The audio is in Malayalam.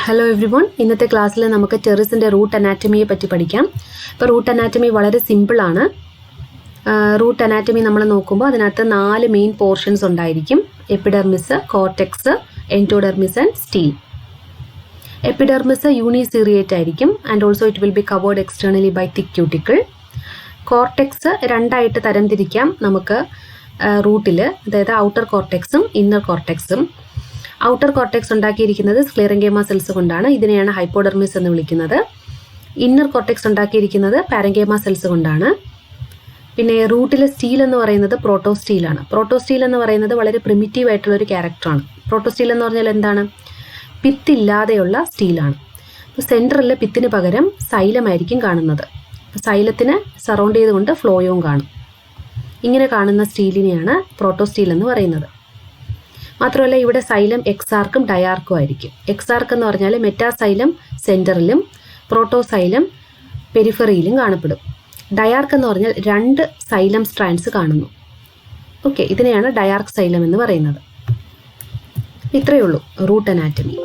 ഹലോ എവ്രി വൺ, ഇന്നത്തെ ക്ലാസ്സിൽ നമുക്ക് ടെറിസിൻ്റെ റൂട്ട് അനാറ്റമിയെ പറ്റി പഠിക്കാം. ഇപ്പോൾ റൂട്ട് അനാറ്റമി വളരെ സിമ്പിളാണ്. റൂട്ട് അനാറ്റമി നമ്മൾ നോക്കുമ്പോൾ അതിനകത്ത് 4 മെയിൻ പോർഷൻസ് ഉണ്ടായിരിക്കും: epidermis, cortex, endodermis and stele. Epidermis uniseriate ആയിരിക്കും and also it will be covered externally by thick cuticle. Cortex രണ്ടായിട്ട് തരംതിരിക്കാം നമുക്ക് റൂട്ടിൽ, അതായത് ഔട്ടർ കോർട്ടെക്സും ഇന്നർ കോർട്ടെക്സും. ഔട്ടർ കോർട്ടെക്സ് ഉണ്ടാക്കിയിരിക്കുന്നത് സ്ക്ലെറൻഗേമ സെൽസ് കൊണ്ടാണ്. ഇതിനെയാണ് ഹൈപ്പോഡെർമിസ് എന്ന് വിളിക്കുന്നത്. ഇന്നർ കോർട്ടെക്സ് ഉണ്ടാക്കിയിരിക്കുന്നത് പാരൻഗേമ സെൽസ് കൊണ്ടാണ്. പിന്നെ റൂട്ടിലെ സ്റ്റീൽ എന്ന് പറയുന്നത് പ്രോട്ടോസ്റ്റീലാണ്. പ്രോട്ടോസ്റ്റീൽ എന്ന് പറയുന്നത് വളരെ പ്രിമിറ്റീവ് ആയിട്ടുള്ള ഒരു ക്യാരക്ടറാണ്. പ്രോട്ടോസ്റ്റീൽ എന്ന് പറഞ്ഞാൽ എന്താണ്? പിത്തില്ലാതെയുള്ള സ്റ്റീലാണ്. അപ്പോൾ സെൻറ്ററിൽ പിത്തിന് പകരം സൈലമായിരിക്കും കാണുന്നത്. സൈലത്തിന് സറൗണ്ട് ചെയ്തുകൊണ്ട് ഫ്ലോയും കാണും. ഇങ്ങനെ കാണുന്ന സ്റ്റീലിനെയാണ് പ്രോട്ടോസ്റ്റീൽ എന്ന് പറയുന്നത്. മാത്രമല്ല ഇവിടെ സൈലം എക്സാർക്കും ഡയാർക്കും ആയിരിക്കും. എക്സാർക്ക് എന്ന് പറഞ്ഞാൽ മെറ്റാസൈലം സെൻറ്ററിലും പ്രോട്ടോസൈലം പെരിഫറിയിലും കാണപ്പെടും. ഡയാർക്ക് എന്ന് പറഞ്ഞാൽ 2 സൈലം സ്ട്രാൻഡ്സ് കാണുന്നു. ഓക്കെ, ഇതിനെയാണ് ഡയാർക്ക് സൈലം എന്ന് പറയുന്നത്. ഇത്രയേ ഉള്ളൂ റൂട്ട് അനാറ്റമി.